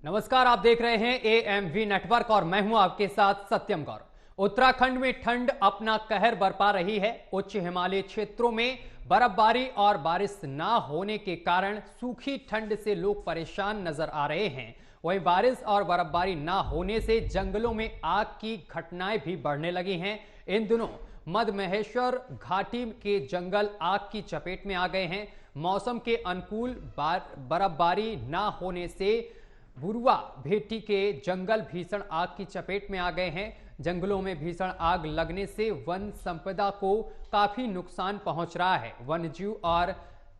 नमस्कार, आप देख रहे हैं AMV नेटवर्क और मैं हूं आपके साथ सत्यम गौर। उत्तराखंड में ठंड अपना कहर बरपा रही है। उच्च हिमालय क्षेत्रों में बर्फबारी और बारिश ना होने के कारण सूखी ठंड से लोग परेशान नजर आ रहे हैं। वहीं बारिश और बर्फबारी ना होने से जंगलों में आग की घटनाएं भी बढ़ने लगी हैं। इन दिनों मध्य महेश्वर घाटी के जंगल आग की चपेट में आ गए हैं। मौसम के अनुकूल बर्फबारी ना होने से बुरुआ भेटी के जंगल भीषण आग की चपेट में आ गए हैं। जंगलों में भीषण आग लगने से वन संपदा को काफी नुकसान पहुंच रहा है। वन्यजीव और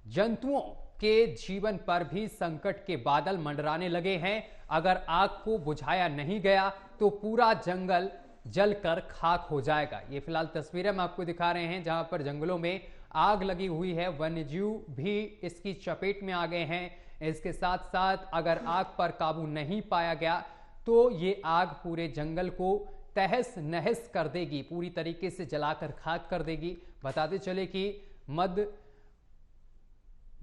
जंतुओं के जीवन पर भी संकट के बादल मंडराने लगे हैं। अगर आग को बुझाया नहीं गया तो पूरा जंगल जलकर खाक हो जाएगा। ये फिलहाल तस्वीरें हम आपको दिखा रहे हैं जहां पर जंगलों में आग लगी हुई है। वन्यजीव भी इसकी चपेट में आ गए हैं। इसके साथ साथ अगर आग पर काबू नहीं पाया गया तो ये आग पूरे जंगल को तहस नहस कर देगी, पूरी तरीके से जलाकर खाक कर देगी। बताते चले कि मध्य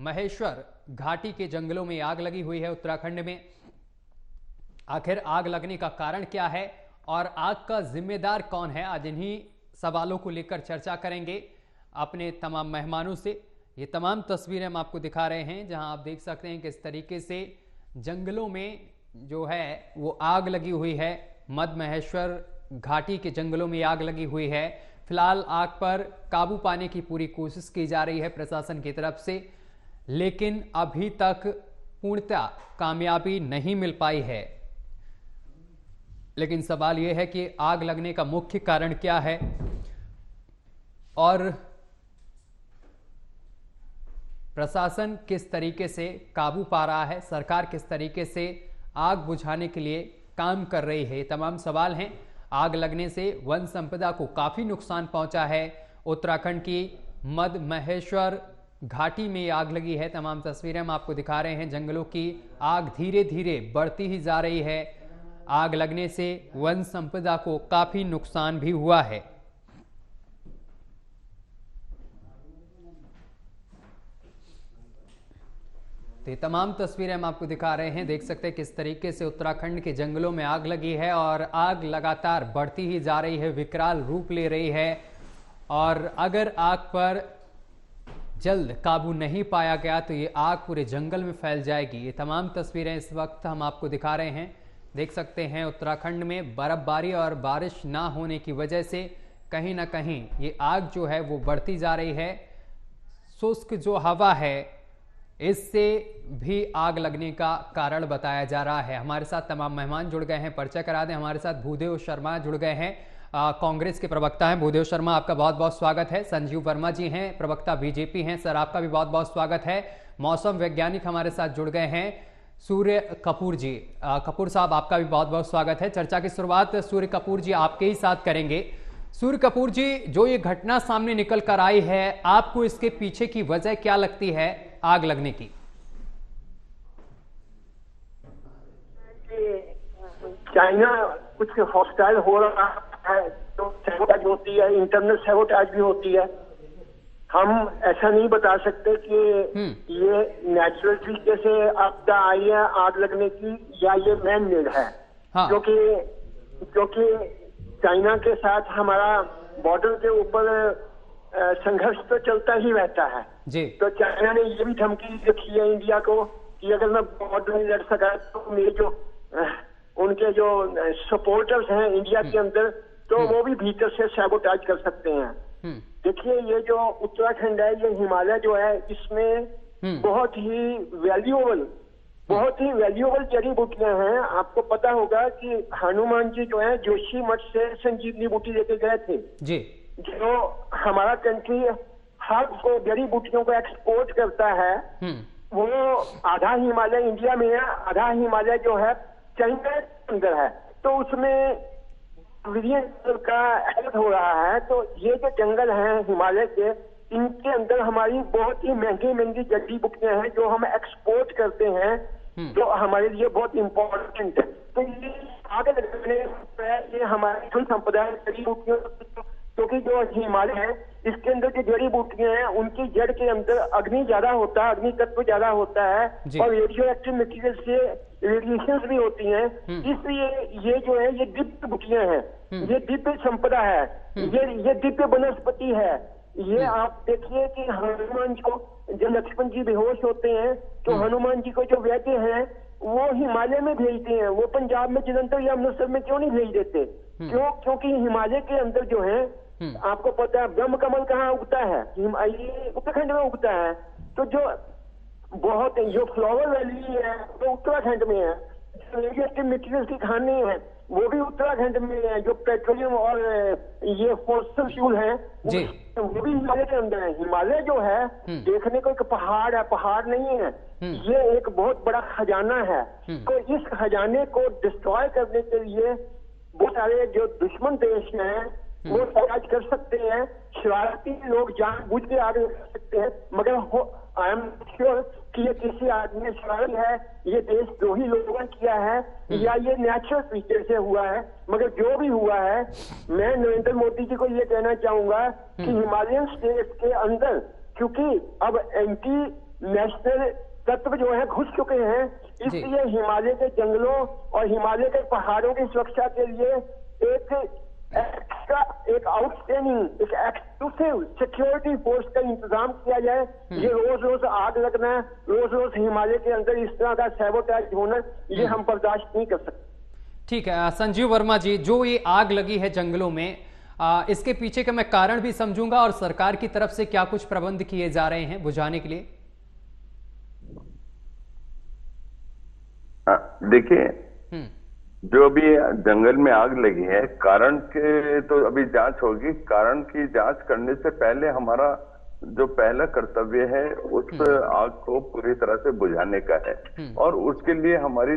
महेश्वर घाटी के जंगलों में आग लगी हुई है उत्तराखंड में। आखिर आग लगने का कारण क्या है और आग का जिम्मेदार कौन है, आज इन्हीं सवालों को लेकर चर्चा करेंगे अपने तमाम मेहमानों से। ये तमाम तस्वीरें हम आपको दिखा रहे हैं जहां आप देख सकते हैं किस तरीके से जंगलों में जो है वो आग लगी हुई है। मध्य महेश्वर घाटी के जंगलों में आग लगी हुई है। फिलहाल आग पर काबू पाने की पूरी कोशिश की जा रही है प्रशासन की तरफ से, लेकिन अभी तक पूर्णतः कामयाबी नहीं मिल पाई है। लेकिन सवाल यह है कि आग लगने का मुख्य कारण क्या है और प्रशासन किस तरीके से काबू पा रहा है, सरकार किस तरीके से आग बुझाने के लिए काम कर रही है। ये तमाम सवाल हैं। आग लगने से वन संपदा को काफी नुकसान पहुंचा है। उत्तराखंड की मध्य महेश्वर घाटी में आग लगी है। तमाम तस्वीरें हम आपको दिखा रहे हैं। जंगलों की आग धीरे धीरे बढ़ती ही जा रही है। आग लगने से वन संपदा को काफी नुकसान भी हुआ है। तो ये तमाम तस्वीरें हम आपको दिखा रहे हैं। देख सकते हैं किस तरीके से उत्तराखंड के जंगलों में आग लगी है और आग लगातार बढ़ती ही जा रही है, विकराल रूप ले रही है। और अगर आग पर जल्द काबू नहीं पाया गया तो ये आग पूरे जंगल में फैल जाएगी। ये तमाम तस्वीरें इस वक्त हम आपको दिखा रहे हैं। देख सकते हैं उत्तराखंड में बर्फबारी और बारिश ना होने की वजह से कहीं ना कहीं ये आग जो है वो बढ़ती जा रही है। शुष्क जो हवा है इससे भी आग लगने का कारण बताया जा रहा है। हमारे साथ तमाम मेहमान जुड़ गए हैं, परिचय करा दें। हमारे साथ भूदेव शर्मा जुड़ गए हैं, कांग्रेस के प्रवक्ता हैं। भूदेव शर्मा, आपका बहुत बहुत स्वागत है। संजीव वर्मा जी हैं, प्रवक्ता बीजेपी हैं, सर आपका भी बहुत बहुत स्वागत है। मौसम वैज्ञानिक हमारे साथ जुड़ गए हैं, सूर्य कपूर जी। कपूर साहब, आपका भी बहुत बहुत स्वागत है। चर्चा की शुरुआत सूर्य कपूर जी आपके ही साथ करेंगे। सूर्य कपूर जी, जो ये घटना सामने निकल कर आई है, आपको इसके पीछे की वजह क्या लगती है आग लगने की? चाइना कुछ हॉस्टाइल हो रहा है, तो सैबोटाज होती है, इंटरनल सैबोटाज भी होती है। हम ऐसा नहीं बता सकते कि ये नेचुरल तरीके से आपदा आई है आग लगने की या ये मैन मेड है। हाँ। क्योंकि चाइना के साथ हमारा बॉर्डर के ऊपर संघर्ष तो चलता ही रहता है जी। तो चाइना ने ये भी धमकी रखी है इंडिया को कि अगर मैं बॉर्डर नहीं लड़ सका तो मेरे जो उनके जो सपोर्टर्स हैं इंडिया के अंदर, तो वो भी भीतर से सैबोटाज कर सकते हैं। देखिए, ये जो उत्तराखंड है, ये हिमालय जो है, इसमें बहुत ही वैल्यूएबल जड़ी बूटियां हैं। आपको पता होगा कि हनुमान जी जो है जोशी मठ से संजीवनी बूटी लेके गए थे जी। जो हमारा कंट्री हर को जड़ी बूटियों को एक्सपोर्ट करता है, वो आधा हिमालय इंडिया में है, आधा हिमालय जो है चाइना के अंदर है। तो उसमें का हेल्प हो रहा है। तो ये जो जंगल हैं हिमालय के, इनके अंदर हमारी बहुत ही महंगी जड़ी बूटियां हैं जो हम एक्सपोर्ट करते हैं, जो हमारे लिए बहुत इम्पोर्टेंट है। तो ये आगे लगने ये हमारी कुल संपदा जड़ी बूटियों क्योंकि जो हिमालय है इसके अंदर जो जड़ी बूटियां हैं उनकी जड़ के अंदर अग्नि ज्यादा होता है, अग्नि तत्व ज्यादा होता है और रेडियो एक्टिव मटीरियल से रेडिएशन भी होती हैं। इसलिए ये जो है ये दिव्य बूटियां हैं, ये दिव्य संपदा है, ये दिव्य वनस्पति है। ये आप देखिए कि हनुमान जी को जब लक्ष्मण जी बेहोश होते हैं तो हनुमान जी को जो वैद्य हैं वो हिमालय में भेजते हैं, वो पंजाब में जलंधर या अमृतसर में क्यों नहीं भेज देते? क्यों? क्योंकि हिमालय के अंदर जो है आपको पता है ब्रह्म कमल कहाँ उगता है? ये उत्तराखंड में उगता है। तो जो बहुत जो फ्लावर वैली है वो उत्तराखंड में है, मटीरियल की खानी है वो भी उत्तराखंड में है, जो पेट्रोलियम और ये फॉसिल फ्यूल है वो भी हिमालय के अंदर है। हिमालय जो है देखने को एक पहाड़ है, पहाड़ नहीं है, ये एक बहुत बड़ा खजाना है। तो इस खजाने को डिस्ट्रॉय करने के लिए बहुत सारे जो दुश्मन देश हैं वो राज कर सकते हैं, शरारती लोग जानबूझ के आगे कर सकते हैं, मगर आई एम श्योर कि ये किसी आदमी ने शरारत है, ये देशद्रोही लोगों ने किया है या ये नेचुरल फीचर से हुआ है। मगर जो भी हुआ है मैं नरेंद्र मोदी जी को ये कहना चाहूंगा कि हिमालयन स्टेट्स के अंदर क्योंकि अब एंटी नेशनल तत्व जो है घुस चुके हैं, इसलिए हिमालय के जंगलों और हिमालय के पहाड़ों की सुरक्षा के लिए एक आउटस्टैंडिंग एक एक्सक्लूसिव सिक्योरिटी फोर्स का इंतजाम किया जाए। ये रोज रोज आग लगना, रोज रोज हिमालय के अंदर इस तरह का सैबोटेज होना, ये हम बर्दाश्त नहीं कर सकते। ठीक है संजीव वर्मा जी, जो ये आग लगी है जंगलों में, इसके पीछे का मैं कारण भी समझूंगा और सरकार की तरफ से क्या कुछ प्रबंध किए जा रहे हैं बुझाने के लिए। देखिए जो अभी जंगल में आग लगी है, कारण के तो अभी जांच होगी। कारण की जांच करने से पहले हमारा जो पहला कर्तव्य है उस आग को पूरी तरह से बुझाने का है और उसके लिए हमारी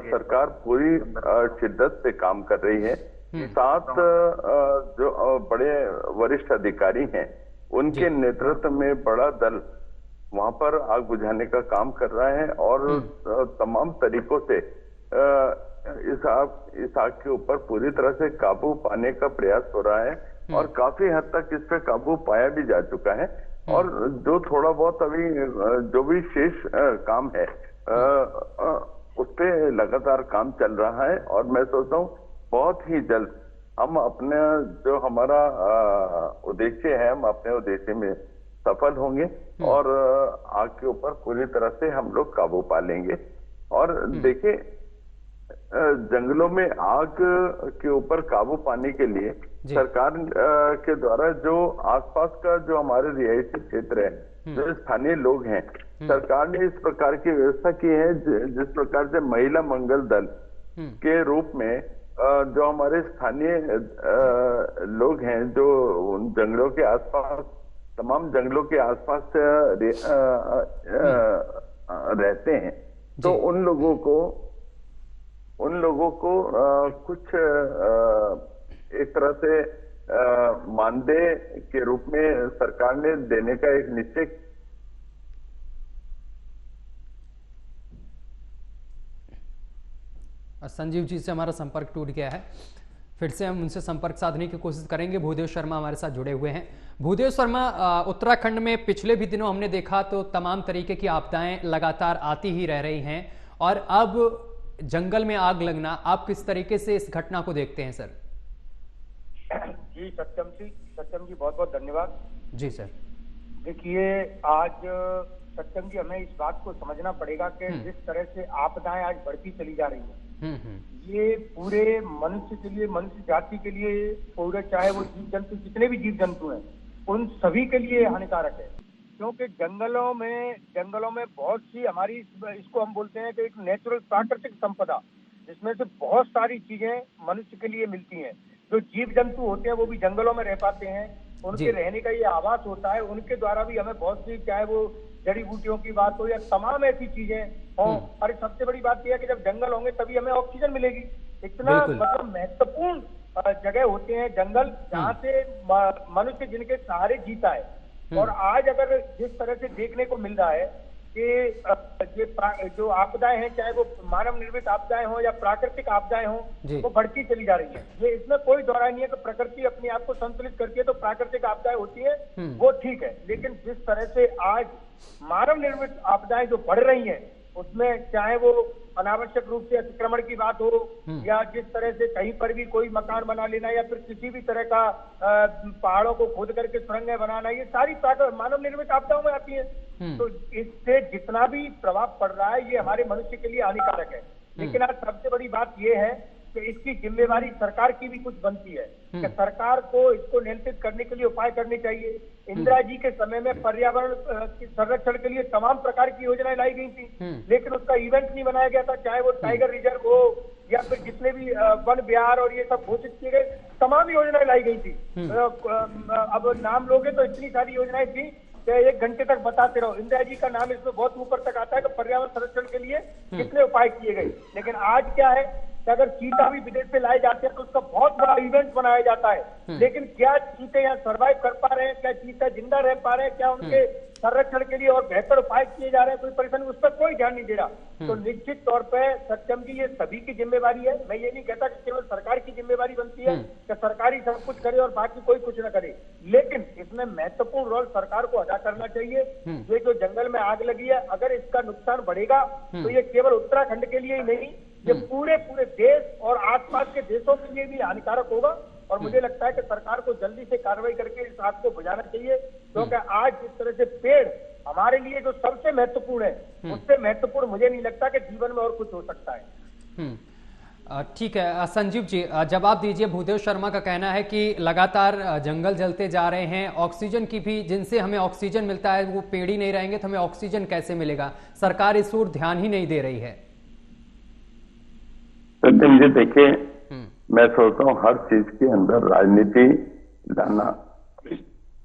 सरकार पूरी शिद्दत से काम कर रही है। साथ जो बड़े वरिष्ठ अधिकारी हैं उनके नेतृत्व में बड़ा दल वहां पर आग बुझाने का काम कर रहा है और तमाम तरीकों से इस आग के ऊपर पूरी तरह से काबू पाने का प्रयास हो रहा है और काफी हद तक इस पे काबू पाया भी जा चुका है। और जो थोड़ा बहुत अभी जो भी शेष काम है उस पे लगातार काम चल रहा है और मैं सोचता हूँ बहुत ही जल्द हम अपने जो हमारा उद्देश्य है हम अपने उद्देश्य में सफल होंगे और आग के ऊपर पूरी तरह से हम लोग काबू पा लेंगे। और देखिए जंगलों में आग के ऊपर काबू पाने के लिए सरकार के द्वारा जो आसपास का जो हमारे रिहायशी क्षेत्र है, जो स्थानीय लोग हैं, सरकार ने इस प्रकार की व्यवस्था की है जिस प्रकार से महिला मंगल दल के रूप में जो हमारे स्थानीय लोग हैं जो उन जंगलों के आसपास तमाम जंगलों के आसपास रहते हैं, तो उन लोगों को कुछ एक तरह से मानदेय के रूप में सरकार ने देने का एक निश्चय। संजीव जी से हमारा संपर्क टूट गया है, फिर से हम उनसे संपर्क साधने की कोशिश करेंगे। भूदेव शर्मा हमारे साथ जुड़े हुए हैं। भूदेव शर्मा, उत्तराखंड में पिछले भी दिनों हमने देखा तो तमाम तरीके की आपदाएं लगातार आती ही रह रही हैं और अब जंगल में आग लगना, आप किस तरीके से इस घटना को देखते हैं सर? जी सत्यम जी बहुत बहुत धन्यवाद। जी सर, देखिए आज सत्यम जी हमें इस बात को समझना पड़ेगा कि जिस तरह से आपदाएं आज बढ़ती चली जा रही है, ये पूरे मनुष्य के लिए, मनुष्य जाति के लिए, पूरे चाहे वो जीव जंतु जितने भी जीव जंतु हैं उन सभी के लिए हानिकारक है। क्योंकि जंगलों में बहुत सी हमारी इसको हम बोलते हैं कि एक नेचुरल प्राकृतिक संपदा, जिसमें से बहुत सारी चीजें मनुष्य के लिए मिलती हैं। जो जीव जंतु होते हैं वो भी जंगलों में रह पाते हैं, उनके रहने का ये आवास होता है, उनके द्वारा भी हमें बहुत सी, चाहे वो जड़ी बूटियों की बात हो या तमाम ऐसी चीजें हों। और सबसे बड़ी बात यह है कि जब जंगल होंगे तभी हमें ऑक्सीजन मिलेगी। इतना मतलब महत्वपूर्ण जगह होते हैं जंगल, जहाँ से मनुष्य जिनके सहारे जीता है। और आज अगर जिस तरह से देखने को मिल रहा है कि ये जो आपदाएं हैं, चाहे वो मानव निर्मित आपदाएं हो या प्राकृतिक आपदाएं हो, वो बढ़ती चली जा रही है। ये इसमें कोई दोहराई नहीं है कि प्रकृति अपने आप को संतुलित करती है तो प्राकृतिक आपदाएं होती है, वो ठीक है। लेकिन जिस तरह से आज मानव निर्मित आपदाएं जो बढ़ रही हैं, उसमें चाहे वो अनावश्यक रूप से अतिक्रमण की बात हो या जिस तरह से कहीं पर भी कोई मकान बना लेना या फिर किसी भी तरह का पहाड़ों को खोद करके सुरंगें बनाना, ये सारी मानव निर्मित आपदाओं में आती है। तो इससे जितना भी प्रभाव पड़ रहा है ये हमारे मनुष्य के लिए हानिकारक है। लेकिन आज सबसे बड़ी बात ये है कि इसकी जिम्मेवारी सरकार की भी कुछ बनती है कि सरकार को इसको नियंत्रित करने के लिए उपाय करने चाहिए। इंदिरा जी के समय में पर्यावरण के संरक्षण के लिए तमाम प्रकार की योजनाएं लाई गई थी, लेकिन उसका इवेंट नहीं बनाया गया था। चाहे वो टाइगर रिजर्व हो या फिर जितने भी वन विहार और ये सब घोषित किए गए तमाम योजनाएं लाई गई थी। अब नाम लोगे तो इतनी सारी योजनाएं थी कि 1 घंटे तक बताते रहो। इंदिरा जी का नाम इसमें बहुत ऊपर तक आता है कि पर्यावरण संरक्षण के लिए कितने उपाय किए गए। लेकिन आज क्या है कि अगर चीता भी विदेश से लाए जाते हैं तो उसका बहुत बड़ा इवेंट बनाया जाता है। लेकिन क्या चीते यहाँ सर्वाइव कर पा रहे हैं, क्या चीता जिंदा रह पा रहे हैं, क्या उनके संरक्षण के लिए और बेहतर उपाय किए जा रहे हैं, कोई परेशानी, उस पर कोई ध्यान नहीं दे रहा। तो निश्चित तौर पर सत्यम जी ये सभी की जिम्मेवारी है। मैं ये नहीं कहता कि केवल सरकार की जिम्मेवारी बनती है कि सरकार ही सब कुछ करे और बाकी कोई कुछ न करे, लेकिन इसमें महत्वपूर्ण रोल सरकार को अदा करना चाहिए। ये जो जंगल में आग लगी है, अगर इसका नुकसान बढ़ेगा तो ये केवल उत्तराखंड के लिए ही नहीं, ये पूरे देश और आसपास के देशों के लिए भी हानिकारक होगा। और मुझे लगता है कि सरकार को जल्दी से कार्रवाई करके इस आग को बुझाना चाहिए, क्योंकि आज जिस तरह से पेड़ हमारे लिए जो सबसे महत्वपूर्ण है, उससे महत्वपूर्ण मुझे नहीं लगता कि जीवन में और कुछ हो सकता है। ठीक है संजीव जी, जवाब दीजिए। भूदेव शर्मा का कहना है कि लगातार जंगल जलते जा रहे हैं, ऑक्सीजन की भी, जिनसे हमें ऑक्सीजन मिलता है वो पेड़ ही नहीं रहेंगे तो हमें ऑक्सीजन कैसे मिलेगा? सरकार इस ओर ध्यान ही नहीं दे रही है। सत्यम जी देखिए, मैं सोचता हूँ हर चीज के अंदर राजनीति लाना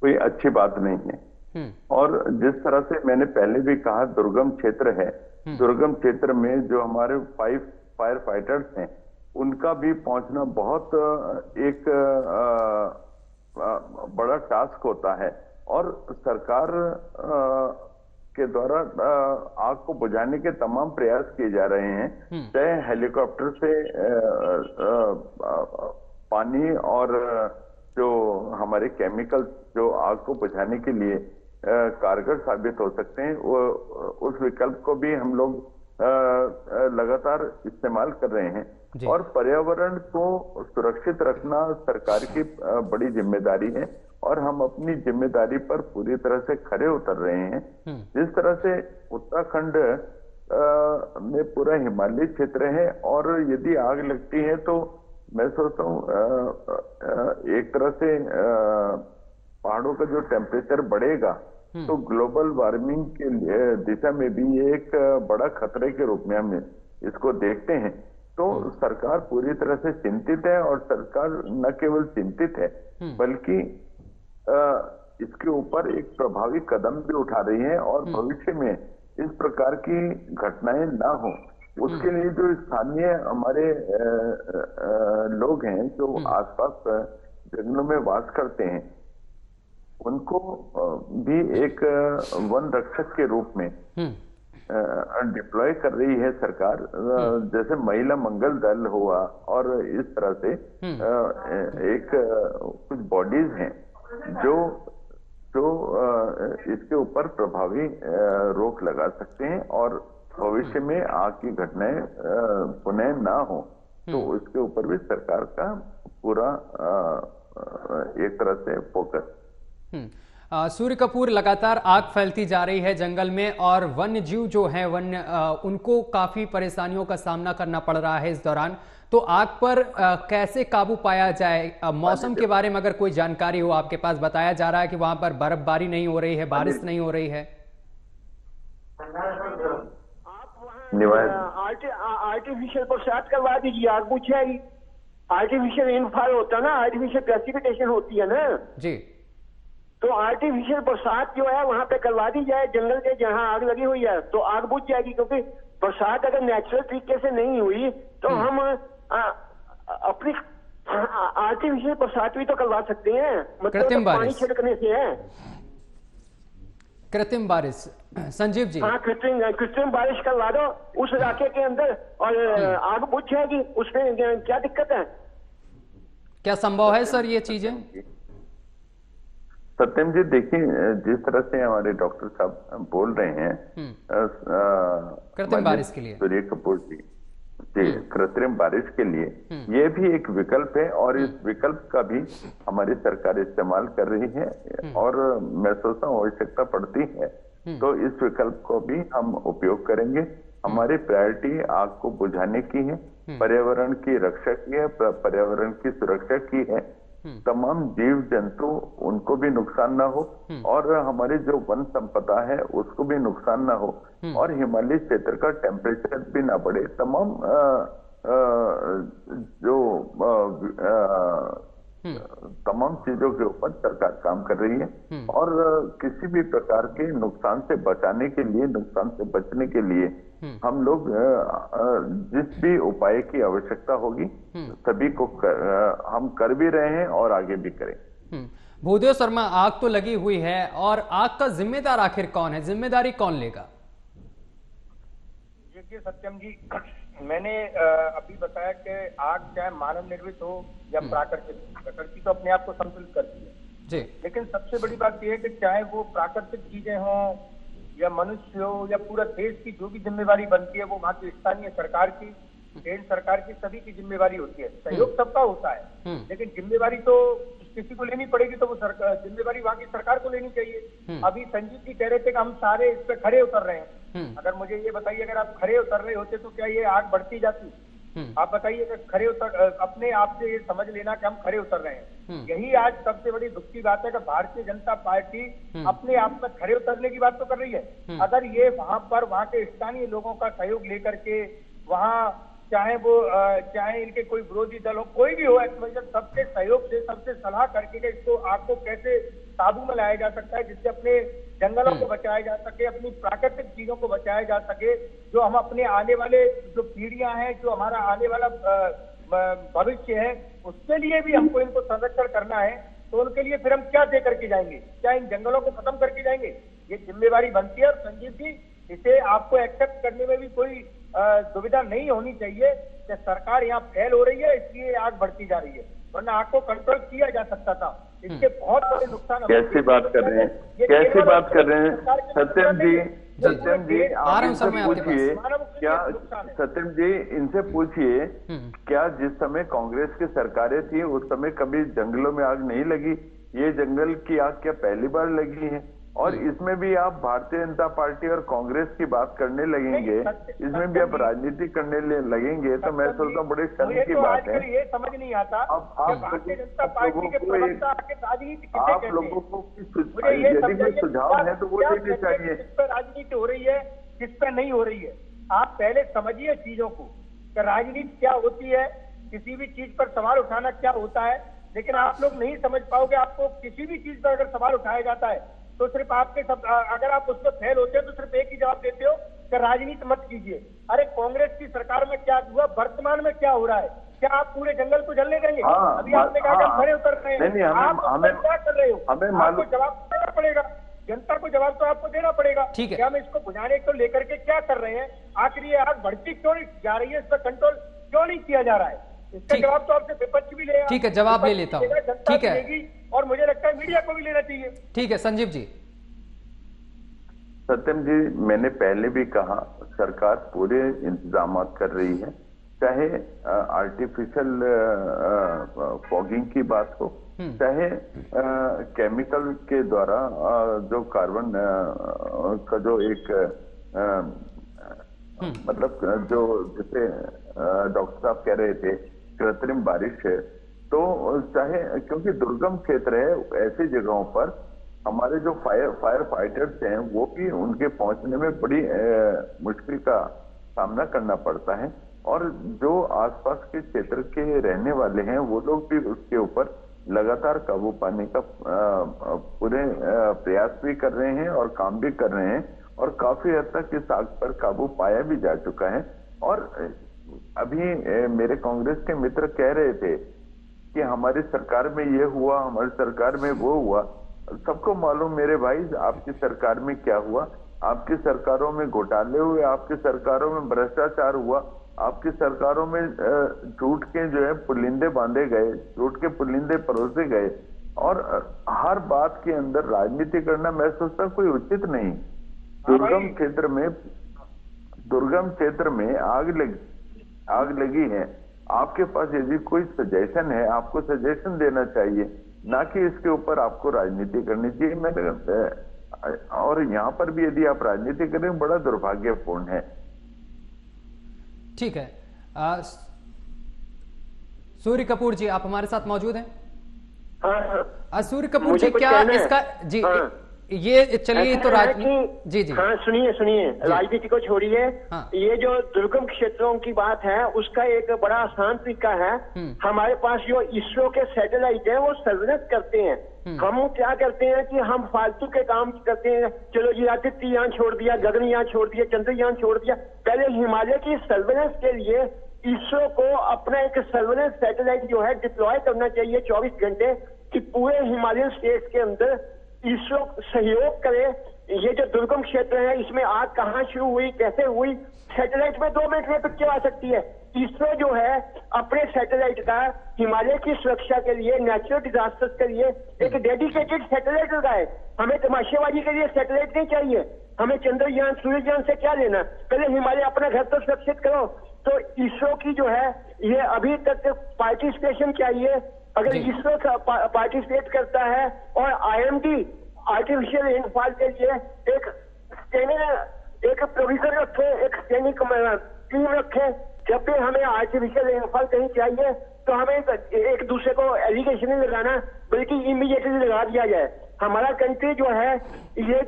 कोई अच्छी बात नहीं है। और जिस तरह से मैंने पहले भी कहा, दुर्गम क्षेत्र है, दुर्गम क्षेत्र में जो हमारे फायर फाइटर्स हैं उनका भी पहुंचना बहुत एक बड़ा टास्क होता है। और सरकार के द्वारा आग को बुझाने के तमाम प्रयास किए जा रहे हैं, चाहे हेलीकॉप्टर से पानी और जो हमारे केमिकल जो आग को बुझाने के लिए कारगर साबित हो सकते हैं, वो उस विकल्प को भी हम लोग लगातार इस्तेमाल कर रहे हैं। और पर्यावरण को सुरक्षित रखना सरकार की बड़ी जिम्मेदारी है और हम अपनी जिम्मेदारी पर पूरी तरह से खरे उतर रहे हैं। जिस तरह से उत्तराखंड में पूरा हिमालयी क्षेत्र है और यदि आग लगती है तो मैं सोचता हूँ एक तरह से पहाड़ों का जो टेम्परेचर बढ़ेगा तो ग्लोबल वार्मिंग के दिशा में भी ये एक बड़ा खतरे के रूप में हम इसको देखते हैं। तो सरकार पूरी तरह से चिंतित है और सरकार न केवल चिंतित है बल्कि इसके ऊपर एक प्रभावी कदम भी उठा रही है और भविष्य में इस प्रकार की घटनाएं ना हो उसके लिए जो स्थानीय हमारे लोग हैं जो आसपास जंगलों में वास करते हैं उनको भी एक वन रक्षक के रूप में डिप्लॉय कर रही है सरकार। जैसे महिला मंगल दल हुआ और इस तरह से एक कुछ बॉडीज हैं जो इसके ऊपर प्रभावी रोक लगा सकते हैं और भविष्य में आग की घटनाएं पुनः ना हो तो उसके ऊपर भी सरकार का पूरा एक तरह से फोकस। सूर्य कपूर, लगातार आग फैलती जा रही है जंगल में और वन्य जीव जो हैं उनको काफी परेशानियों का सामना करना पड़ रहा है इस दौरान। तो आग पर कैसे काबू पाया जाए? मौसम के बारे में अगर कोई जानकारी हो आपके पास? बताया जा रहा है कि वहां पर बर्फबारी नहीं हो रही है, बारिश नहीं हो रही है। आर्टिफिशियल बरसात करवा दीजिए, आग बुझ जाएगी। आर्टिफिशियल रेनफॉल होता है ना, आर्टिफिशियल प्रेसिपिटेशन होती है ना जी, तो आर्टिफिशियल बरसात जो है वहां पे करवा दी जाए जंगल के जहां आग लगी हुई है तो आग बुझ जाएगी। क्योंकि बरसात अगर नेचुरल तरीके से नहीं हुई तो हम अपनी आर्टिफिशियल बरसात भी तो करवा सकते हैं, मतलब तो पानी छिड़कने से है। कृत्रिम बारिश, संजीव जी। हाँ, कृत्रिम बारिश करवा दो उस इलाके के अंदर और आग बुझ जाएगी, उसमें क्या दिक्कत है? क्या संभव है सर ये चीजें? सत्यम जी देखिए, जिस तरह से हमारे डॉक्टर साहब बोल रहे हैं कृत्रिम बारिश के लिए, सूर्य कपूर जी कृत्रिम बारिश के लिए ये भी एक विकल्प है और इस विकल्प का भी हमारी सरकार इस्तेमाल कर रही है और मैं सोचता हूँ आवश्यकता पड़ती है तो इस विकल्प को भी हम उपयोग करेंगे। हमारी प्रायोरिटी आग को बुझाने की है, पर्यावरण की रक्षा की है, पर्यावरण की सुरक्षा की है, तमाम जीव जंतु उनको भी नुकसान ना हो और हमारी जो वन संपदा है उसको भी नुकसान ना हो और हिमालय क्षेत्र का टेम्परेचर भी ना बढ़े। तमाम तमाम चीजों के ऊपर सरकार काम कर रही है और किसी भी प्रकार के नुकसान से बचाने के लिए, नुकसान से बचने के लिए हम लोग जिस भी उपाय की आवश्यकता होगी सभी को हम कर भी रहे हैं और आगे भी करें। भूदेव शर्मा, आग तो लगी हुई है और आग का जिम्मेदार आखिर कौन है, जिम्मेदारी कौन लेगा? देखिए सत्यम जी, मैंने अभी बताया कि आग चाहे मानव निर्मित हो या प्राकृतिक, प्रकृति तो अपने आप को संतुलित करती है जी, लेकिन सबसे बड़ी बात यह है कि चाहे वो प्राकृतिक चीजें हों या मनुष्य हो या पूरा देश की जो भी जिम्मेवारी बनती है वो वहाँ की स्थानीय सरकार की, केंद्र सरकार की, सभी की जिम्मेवारी होती है। सहयोग सबका होता है लेकिन जिम्मेवारी तो किसी को लेनी पड़ेगी, तो वो जिम्मेवारी वहाँ की सरकार को लेनी चाहिए। अभी संजीव जी कह रहे थे कि हम सारे इस पे खड़े उतर रहे हैं। अगर मुझे ये बताइए, अगर आप खड़े उतर रहे होते तो क्या ये आग बढ़ती जाती? आप बताइए कि खड़े उतर, अपने आप से ये समझ लेना कि हम खड़े उतर रहे हैं। यही आज सबसे बड़ी दुख की बात है कि भारतीय जनता पार्टी अपने आप में खड़े उतरने की बात तो कर रही है। अगर ये वहां पर वहां के स्थानीय लोगों का सहयोग लेकर के वहां चाहे इनके कोई विरोधी दल हो, कोई भी हो, सबके सहयोग से, सबसे सलाह करके इसको आग को कैसे काबू में लाया जा सकता है जिससे अपने जंगलों को बचाया जा सके, अपनी प्राकृतिक चीजों को बचाया जा सके, जो हम अपने आने वाले जो पीढ़ियां हैं, जो हमारा आने वाला भविष्य है, उसके लिए भी हमको इनको संरक्षण करना है। तो उनके लिए फिर हम क्या दे करके जाएंगे? क्या इन जंगलों को खत्म करके जाएंगे? ये जिम्मेवारी बनती है और संजीव जी इसे आपको एक्सेप्ट करने में भी कोई दुविधा नहीं होनी चाहिए कि सरकार यहाँ फेल हो रही है इसलिए आग बढ़ती जा रही है, वरना आग को कंट्रोल किया जा सकता था। इसके बहुत बड़े नुकसान। कैसी बात कर रहे हैं, कैसी बात कर रहे हैं सत्यम जी? सत्यम जी आप इनसे पूछिए, क्या सत्यम जी इनसे पूछिए क्या जिस समय कांग्रेस की सरकारें थी उस समय कभी जंगलों में आग नहीं लगी? ये जंगल की आग क्या पहली बार लगी है? और इसमें भी आप भारतीय जनता पार्टी और कांग्रेस की बात करने लगेंगे, इसमें भी आप राजनीति करने लगेंगे, तो मैं सोचता हूँ बड़े शर्म की बात है। ये समझ नहीं आता अब आप लोगों को यदि कोई सुझाव है तो वो देने चाहिए। किस पर राजनीति हो रही है, किस पर नहीं हो रही है, आप पहले समझिए चीजों को कि राजनीति क्या होती है, किसी भी चीज पर सवाल उठाना क्या होता है। लेकिन आप लोग नहीं समझ पाओगे, आपको किसी भी चीज पर अगर सवाल उठाया जाता है तो सिर्फ आपके अगर आप उस पर फेल होते हैं तो सिर्फ एक ही जवाब देते हो कि राजनीति मत कीजिए। अरे कांग्रेस की सरकार में क्या हुआ, वर्तमान में क्या हो रहा है? क्या आप पूरे जंगल को जलने देंगे? अभी आपने कहा कि हम खड़े उतर रहे हैं, आप क्या कर रहे हो? आपको जवाब देना पड़ेगा, जनता को जवाब तो आपको देना पड़ेगा। ठीक है, हम इसको बुझाने को लेकर के क्या कर रहे हैं? आखिर ये आग बढ़ती क्यों नहीं जा रही है, इस पर कंट्रोल क्यों नहीं किया जा रहा है? इसका जवाब तो आपसे विपक्ष भी लेगा। ठीक है, जवाब ले लेता हूँ। ठीक है, और मुझे लगता है मीडिया को भी लेना चाहिए। ठीक है संजीव जी। सत्यम जी मैंने पहले भी कहा सरकार पूरे इंतजाम कर रही है, चाहे आर्टिफिशियल फॉगिंग की बात हो, चाहे केमिकल के द्वारा जो कार्बन का जो एक मतलब जो जैसे डॉक्टर साहब कह रहे थे कृत्रिम बारिश है, तो चाहे क्योंकि दुर्गम क्षेत्र है, ऐसी जगहों पर हमारे जो फायर फाइटर्स हैं वो भी उनके पहुंचने में बड़ी मुश्किल का सामना करना पड़ता है और जो आसपास के क्षेत्र के रहने वाले हैं वो लोग भी उसके ऊपर लगातार काबू पाने का पूरे प्रयास भी कर रहे हैं और काम भी कर रहे हैं और काफी हद तक इस आग पर काबू पाया भी जा चुका है। और अभी मेरे कांग्रेस के मित्र कह रहे थे कि हमारी सरकार में ये हुआ, हमारी सरकार में वो हुआ, सबको मालूम मेरे भाई आपकी सरकार में क्या हुआ, आपकी सरकारों में घोटाले हुए, आपकी सरकारों में भ्रष्टाचार हुआ, आपकी सरकारों में झूठ के जो है पुलिंदे बांधे गए, झूठ के पुलिंदे परोसे गए, और हर बात के अंदर राजनीति करना मैं सोचता हूँ कोई उचित नहीं। दुर्गम क्षेत्र में आग लगी है, आपके पास यदि कोई सजेशन है आपको सजेशन देना चाहिए, ना कि इसके ऊपर आपको राजनीति करनी चाहिए। मैं और यहाँ पर भी यदि आप राजनीति करें बड़ा दुर्भाग्यपूर्ण है। ठीक है, सूर्य कपूर जी आप हमारे साथ मौजूद हैं? हाँ, सूर्य कपूर जी क्या इसका जी ये चलिए तो जी जी हाँ सुनिए राजनीति को छोड़िए। हाँ। ये जो दुर्गम क्षेत्रों की बात है उसका एक बड़ा आसान तरीका है। हमारे पास जो इसरो के सैटेलाइट है वो सर्वेलेंस करते हैं। हम क्या करते हैं कि हम फालतू के काम करते हैं, चलो जी आदित्ययान छोड़ दिया, गगनयान छोड़ दिया, चंद्रयान छोड़ दिया। पहले हिमालय की सर्वेलेंस के लिए इसरो को अपना एक सर्वेलेंस सैटेलाइट जो है डिप्लॉय करना चाहिए 24 घंटे, कि पूरे हिमालयन स्टेट्स के अंदर इसरो सहयोग करे। ये जो दुर्गम क्षेत्र है इसमें आग कहाँ शुरू हुई, कैसे हुई, सैटेलाइट में 2 मिनट में पिक्चर आ सकती है। इसरो जो है अपने सैटेलाइट का हिमालय की सुरक्षा के लिए, नेचुरल डिजास्टर्स के लिए एक डेडिकेटेड सैटेलाइट लगाए। हमें तमाशेबाजी के लिए सैटेलाइट नहीं चाहिए। हमें चंद्रयान सूर्ययान से क्या लेना, पहले हिमालय अपना घर तो सुरक्षित करो। तो इसरो की जो है ये अभी तक पार्टिसिपेशन चाहिए। अगर इसरो पार्टिसिपेट करता है और IMD आर्टिफिशियल रेनफॉल के लिए एक प्रोविजन रखे, एक स्टैंडिंग टीम रखे। जब भी हमें आर्टिफिशियल रेनफॉल कहीं चाहिए तो हमें एक दूसरे को एलिगेशन नहीं लगाना, बल्कि इमीडिएटली लगा दिया जाए। हमारा कंट्री जो है ये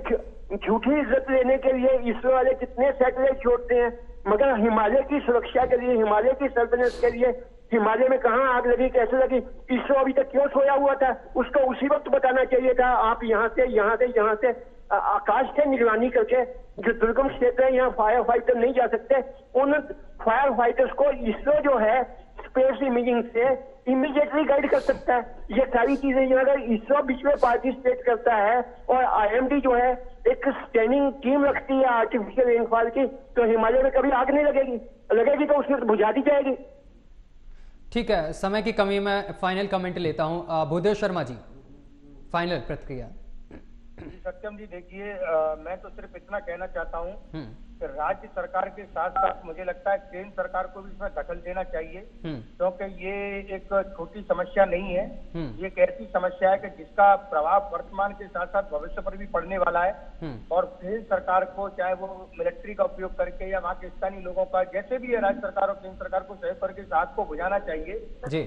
झूठी इज्जत लेने के लिए इसरो वाले कितने सैटेलाइट छोड़ते हैं, मगर हिमालय की सुरक्षा के लिए, हिमालय की सर्वेलेंस के लिए, हिमालय में कहाँ आग लगी, कैसे लगी, इसरो अभी तक क्यों सोया हुआ था, उसको उसी वक्त बताना चाहिए था। आप यहाँ से आकाश से निगरानी करके, जो दुर्गम क्षेत्र है यहाँ फायर फाइटर नहीं जा सकते, उन फायर फाइटर्स को इसरो जो है स्पेस इमेजिंग से इमीडिएटली गाइड कर सकता है। ये सारी चीजें अगर इसरो बीच में पार्टिसिपेट करता है और IMD जो है एक स्टैंडिंग टीम रखती है आर्टिफिशियल रेनफॉल की, तो हिमालय में कभी आग नहीं लगेगी तो उसमें बुझा दी जाएगी। ठीक है, समय की कमी में फाइनल कमेंट लेता हूं। भूदेव शर्मा जी, फाइनल प्रतिक्रिया। सत्यम जी देखिए, मैं तो सिर्फ इतना कहना चाहता हूं कि राज्य सरकार के साथ साथ मुझे लगता है केंद्र सरकार को भी इसमें दखल देना चाहिए, क्योंकि ये एक छोटी समस्या नहीं है। ये एक ऐसी समस्या है कि जिसका प्रभाव वर्तमान के साथ साथ भविष्य पर भी पड़ने वाला है। और केंद्र सरकार को, चाहे वो मिलिट्री का उपयोग करके या वहाँ के स्थानीय लोगों का, जैसे भी है, राज्य सरकार और केंद्र सरकार को सहयोग करके इस आग को बुझाना चाहिए,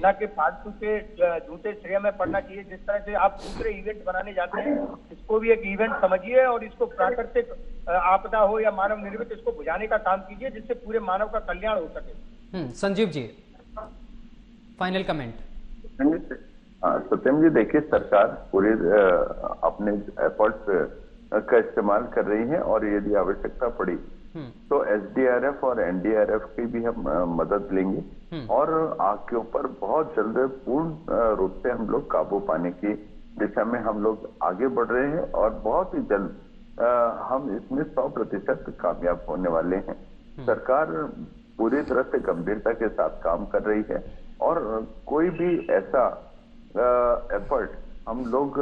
न कि फालतू के झूठे श्रेय में पड़ना चाहिए। जिस तरह से आप दूसरे इवेंट बनाने जाते हैं, इसको भी एक इवेंट समझिए और इसको प्राकृतिक आपदा हो या मानव निर्मित, इसको बुझाने का काम कीजिए जिससे पूरे मानव का कल्याण हो सके। Sanjeev ji, final comment. सत्यम जी देखिए, सरकार पूरे अपने एफर्ट्स का इस्तेमाल कर रही है और यदि आवश्यकता पड़ी तो SDRF और NDRF की भी हम मदद लेंगे और आग के ऊपर बहुत जल्द पूर्ण रूप से हम लोग काबू पाने की दिशा में हम लोग आगे बढ़ रहे हैं और बहुत ही जल्द हम इसमें 100% कामयाब होने वाले हैं। सरकार पूरी तरह से गंभीरता के साथ काम कर रही है और कोई भी ऐसा एफर्ट हम लोग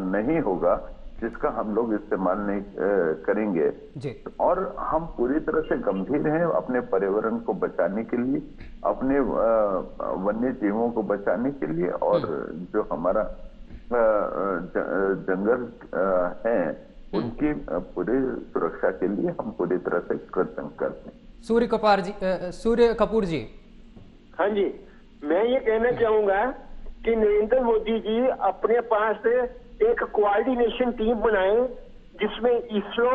नहीं होगा जिसका हम लोग इस्तेमाल नहीं करेंगे जी। और हम पूरी तरह से गंभीर हैं अपने पर्यावरण को बचाने के लिए, अपने वन्य जीवों को बचाने के लिए, और जो हमारा जंगल है उनकी पूरी सुरक्षा के लिए हम पूरी तरह से कृतज्ञ करते हैं। सूर्य कपूर जी। हाँ जी, मैं ये कहना चाहूंगा कि नरेंद्र मोदी जी अपने पास एक कोऑर्डिनेशन टीम बनाए जिसमें इसरो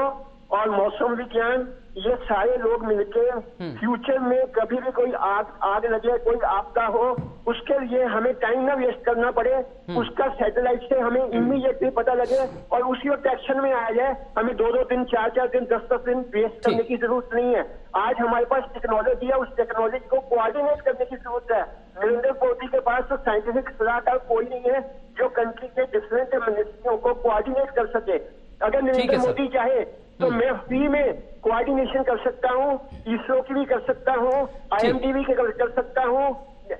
और मौसम विज्ञान ये सारे लोग मिलके फ्यूचर में कभी भी कोई आग लगे, कोई आपदा हो, उसके लिए हमें टाइम ना वेस्ट करना पड़े, उसका सैटेलाइट से हमें इमीडिएटली पता लगे और उसी वक्त एक्शन में आ जाए। हमें 2-2 दिन, 4-4 दिन, 10-10 दिन वेस्ट करने की जरूरत नहीं है। आज हमारे पास टेक्नोलॉजी है, उस टेक्नोलॉजी को कोऑर्डिनेट करने की जरूरत है। नरेंद्र मोदी के पास तो साइंटिफिक सलाहकार कोई नहीं है जो कंट्री के डिफरेंट मिनिस्ट्रियों को कोऑर्डिनेट कर सके। अगर नरेंद्र मोदी चाहे तो मैं फ्री में कोऑर्डिनेशन कर सकता हूँ, इसरो की भी कर सकता हूँ, IMD भी कर सकता हूँ।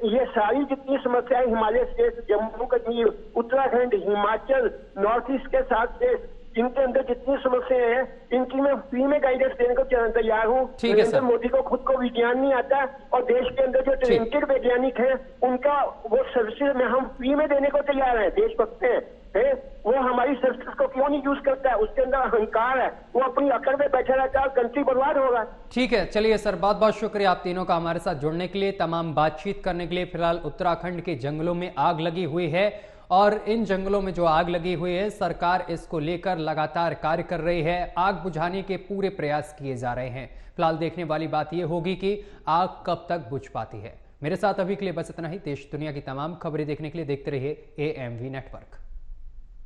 ये सारी जितनी समस्याएं Himalaya state, Jammu Kashmir, Uttarakhand, Himachal, north east के 7 स्टेट, इनके अंदर जितनी समस्याएं हैं, इनकी मैं फ्री में गाइडेंस देने को तैयार हूँ। नरेंद्र मोदी को खुद को विज्ञान नहीं आता और देश के अंदर जो टैलेंटेड वैज्ञानिक हैं उनका वो सर्विसेज में हम फ्री में देने को तैयार है। देशभक्त है वो हमारी सर्विसेज को क्यों नहीं यूज करता है? उसके अंदर अहंकार है, वो अपनी अकड़ में बैठा रहता है, कंट्री बर्बाद होगा। ठीक है, चलिए सर, बहुत बहुत शुक्रिया आप तीनों का हमारे साथ जुड़ने के लिए, तमाम बातचीत करने के लिए। फिलहाल उत्तराखंड के जंगलों में आग लगी हुई है और इन जंगलों में जो आग लगी हुई है, सरकार इसको लेकर लगातार कार्य कर रही है। आग बुझाने के पूरे प्रयास किए जा रहे हैं। फिलहाल देखने वाली बात यह होगी कि आग कब तक बुझ पाती है। मेरे साथ अभी के लिए बस इतना ही। देश दुनिया की तमाम खबरें देखने के लिए देखते रहिए AMV नेटवर्क।